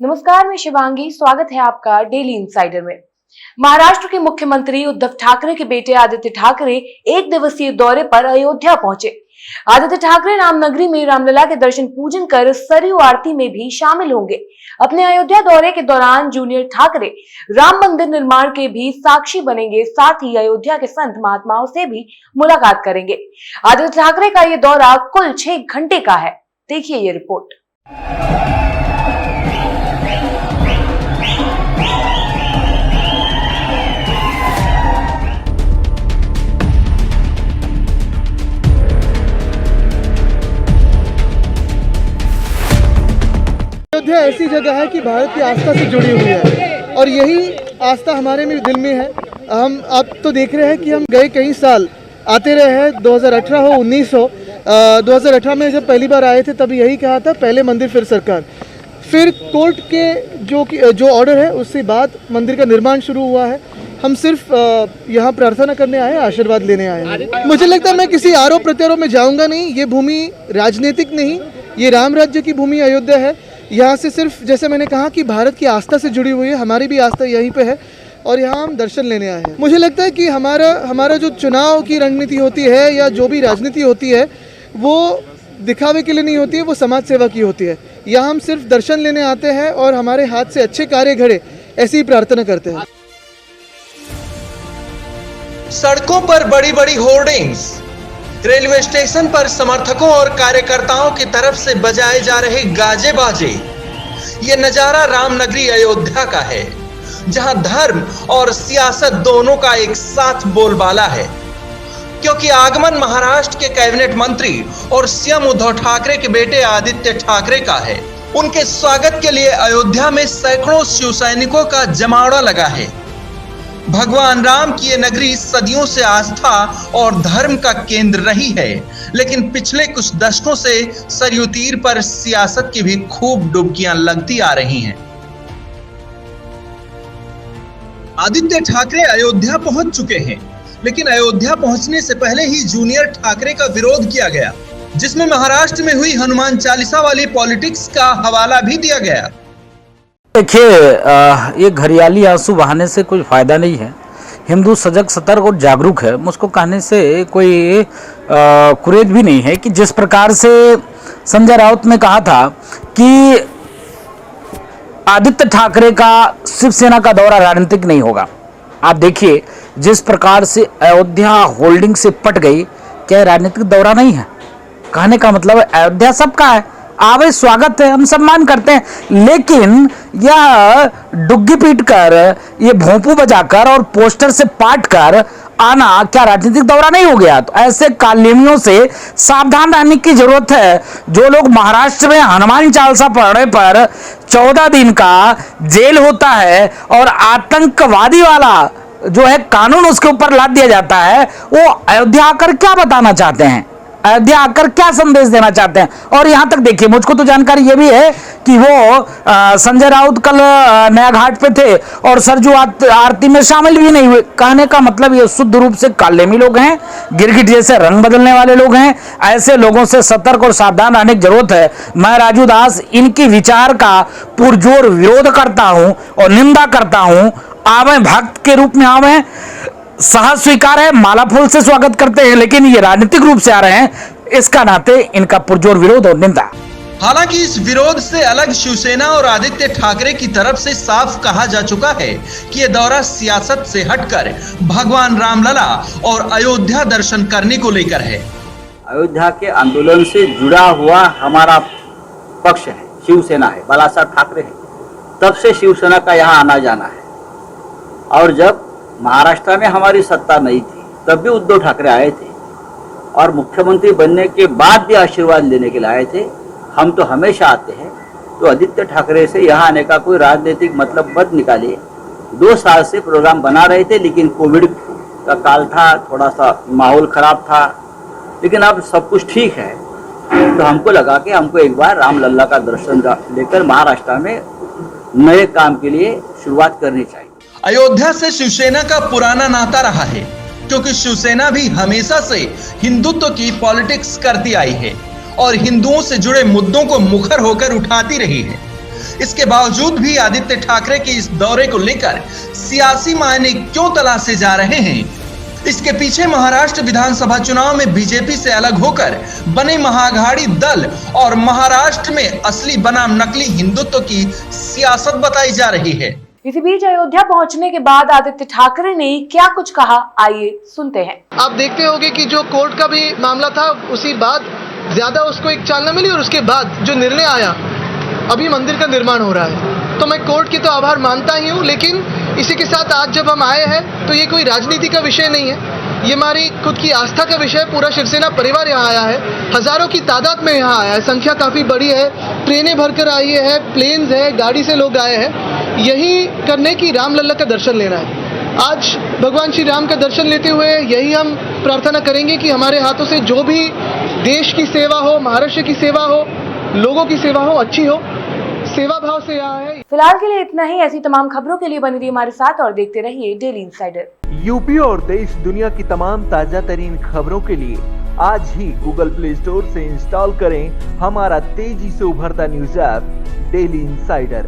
नमस्कार, मैं शिवांगी। स्वागत है आपका डेली इंसाइडर में। महाराष्ट्र के मुख्यमंत्री उद्धव ठाकरे के बेटे आदित्य ठाकरे एक दिवसीय दौरे पर अयोध्या पहुंचे। आदित्य ठाकरे रामनगरी में रामलला के दर्शन पूजन कर सरयू आरती में भी शामिल होंगे। अपने अयोध्या दौरे के दौरान जूनियर ठाकरे राम मंदिर निर्माण के भी साक्षी बनेंगे, साथ ही अयोध्या के संत महात्माओं से भी मुलाकात करेंगे। आदित्य ठाकरे का ये दौरा कुल 6 घंटे का है। देखिए ये रिपोर्ट। अयोध्या ऐसी जगह है कि भारत की आस्था से जुड़ी हुई है और यही आस्था हमारे में दिल में है। हम अब तो देख रहे हैं कि हम गए कई साल आते रहे हैं, 2018 हो 19 हो। 2018 में जब पहली बार आए थे तब यही कहा था, पहले मंदिर फिर सरकार। फिर कोर्ट के जो ऑर्डर है उससे बाद मंदिर का निर्माण शुरू हुआ है। हम सिर्फ यहाँ प्रार्थना करने आए, आशीर्वाद लेने आए हैं। मुझे लगता है मैं किसी आरोप प्रत्यारोप में जाऊँगा नहीं। ये भूमि राजनीतिक नहीं, ये राम राज्य की भूमि अयोध्या है। यहाँ से सिर्फ जैसे मैंने कहा कि भारत की आस्था से जुड़ी हुई है, हमारी भी आस्था यहीं पे है और यहाँ हम दर्शन लेने आए हैं। मुझे लगता है कि हमारा जो चुनाव की रणनीति होती है या जो भी राजनीति होती है वो दिखावे के लिए नहीं होती है, वो समाज सेवा की होती है। यहाँ हम सिर्फ दर्शन लेने आते हैं और हमारे हाथ से अच्छे कार्य घड़े, ऐसी ही प्रार्थना करते हैं। सड़कों पर बड़ी बड़ी होर्डिंग्स, रेलवे स्टेशन पर समर्थकों और कार्यकर्ताओं की तरफ से बजाए जा रहे गाजे बाजे, ये नजारा रामनगरी अयोध्या का है, जहां धर्म और सियासत दोनों का एक साथ बोलबाला है। क्योंकि आगमन महाराष्ट्र के कैबिनेट मंत्री और सीएम उद्धव ठाकरे के बेटे आदित्य ठाकरे का है। उनके स्वागत के लिए अयोध्या में सैकड़ों शिव सैनिकों का जमावड़ा लगा है। भगवान राम की ये नगरी सदियों से आस्था और धर्म का केंद्र रही है, लेकिन पिछले कुछ दशकों से सरयू तीर पर सियासत की भी खूब डुबकियां लगती आ रही हैं। आदित्य ठाकरे अयोध्या पहुंच चुके हैं, लेकिन अयोध्या पहुंचने से पहले ही जूनियर ठाकरे का विरोध किया गया, जिसमें महाराष्ट्र में हुई हनुमान चालीसा वाली पॉलिटिक्स का हवाला भी दिया गया। देखिए, ये घरियाली आंसू बहाने से कोई फायदा नहीं है। हिंदू सजग, सतर्क और जागरूक है। मुझको कहने से कोई कुरेद भी नहीं है कि जिस प्रकार से संजय राउत ने कहा था कि आदित्य ठाकरे का शिवसेना का दौरा राजनीतिक नहीं होगा। आप देखिए जिस प्रकार से अयोध्या होल्डिंग से पट गई, क्या राजनीतिक दौरा नहीं है? कहने का मतलब है अयोध्या सबका है, आवे स्वागत है, हम सम्मान करते हैं। लेकिन यह डुग्गी पीट कर, ये भोंपू बजाकर और पोस्टर से पाट कर आना क्या राजनीतिक दौरा नहीं हो गया? तो ऐसे कालिमियों से सावधान रहने की जरूरत है। जो लोग महाराष्ट्र में हनुमान चालीसा पढ़ने पर 14 दिन का जेल होता है और आतंकवादी वाला जो है कानून उसके ऊपर लाद दिया जाता है, वो अयोध्या आकर क्या बताना चाहते हैं, अयोध्या आकर क्या संदेश देना चाहते हैं? और यहां तक देखिए, मुझको तो जानकारी ये भी है कि वो संजय राउत कल नया घाट पे थे और सरयू आरती में शामिल भी नहीं हुए। कहने का मतलब ये शुद्ध रूप से कालेमी लोग हैं, गिरगिट जैसे रंग बदलने वाले लोग हैं। ऐसे लोगों से सतर्क और सावधान रहने की जरूरत है। मैं राजू दास इनकी विचार का पुरजोर विरोध करता हूं और निंदा करता हूं। आवे भक्त के रूप में आवे, सहज स्वीकार है, माला फूल से स्वागत करते हैं, लेकिन ये राजनीतिक रूप से आ रहे हैं, इसका नाते इनका पुरजोर विरोध और निंदा। हालांकि इस विरोध से अलग शिवसेना और आदित्य ठाकरे की तरफ से साफ कहा जा चुका है कि यह दौरा सियासत से हटकर भगवान रामलला और अयोध्या दर्शन करने को लेकर है। अयोध्या के आंदोलन से जुड़ा हुआ हमारा पक्ष है, शिवसेना है, बाला साहब ठाकरे है। तब से शिवसेना का यहाँ आना जाना है। और जब महाराष्ट्र में हमारी सत्ता नहीं थी तब भी उद्धव ठाकरे आए थे और मुख्यमंत्री बनने के बाद भी आशीर्वाद लेने के लिए आए थे। हम तो हमेशा आते हैं। तो आदित्य ठाकरे से यहाँ आने का कोई राजनीतिक मतलब मत निकालिए। 2 साल से प्रोग्राम बना रहे थे, लेकिन कोविड का काल था, थोड़ा सा माहौल खराब था, लेकिन अब सब कुछ ठीक है। तो हमको लगा कि हमको एक बार रामलला का दर्शन लेकर महाराष्ट्र में नए काम के लिए शुरुआत करनी चाहिए। अयोध्या से शिवसेना का पुराना नाता रहा है, क्योंकि शिवसेना भी हमेशा से हिंदुत्व की पॉलिटिक्स करती आई है और हिंदुओं से जुड़े मुद्दों को मुखर होकर उठाती रही है। इसके बावजूद भी आदित्य ठाकरे के इस दौरे को लेकर सियासी मायने क्यों तलाशे जा रहे हैं? इसके पीछे महाराष्ट्र विधानसभा चुनाव में बीजेपी से अलग होकर बने महाअघाड़ी दल और महाराष्ट्र में असली बनाम नकली हिंदुत्व की सियासत बताई जा रही है। इसी बीच अयोध्या पहुंचने के बाद आदित्य ठाकरे ने क्या कुछ कहा, आइए सुनते हैं। आप देखते होंगे कि जो कोर्ट का भी मामला था उसी बाद ज्यादा उसको एक चालना मिली और उसके बाद जो निर्णय आया, अभी मंदिर का निर्माण हो रहा है, तो मैं कोर्ट की तो आभार मानता ही हूँ। लेकिन इसी के साथ आज जब हम आए हैं तो ये कोई राजनीति का विषय नहीं है, ये हमारी खुद की आस्था का विषय। पूरा शिवसेना परिवार यहाँ आया है, हजारों की तादाद में यहाँ आया है, संख्या काफी बड़ी है, ट्रेनें भरकर आई है, प्लेन्स है, गाड़ी से लोग आए हैं यही करने की रामलल्ला का दर्शन लेना है। आज भगवान श्री राम का दर्शन लेते हुए यही हम प्रार्थना करेंगे कि हमारे हाथों से जो भी देश की सेवा हो, महाराष्ट्र की सेवा हो, लोगों की सेवा हो, अच्छी हो, सेवा भाव से यहाँ है। फिलहाल के लिए इतना ही। ऐसी तमाम खबरों के लिए बने रहिए हमारे साथ और देखते रहिए डेली इंसाइडर। यूपी और देश दुनिया की तमाम ताजा तरीन खबरों के लिए आज ही गूगल प्ले स्टोर से इंस्टॉल करें हमारा तेजी से उभरता न्यूज ऐप डेली इंसाइडर।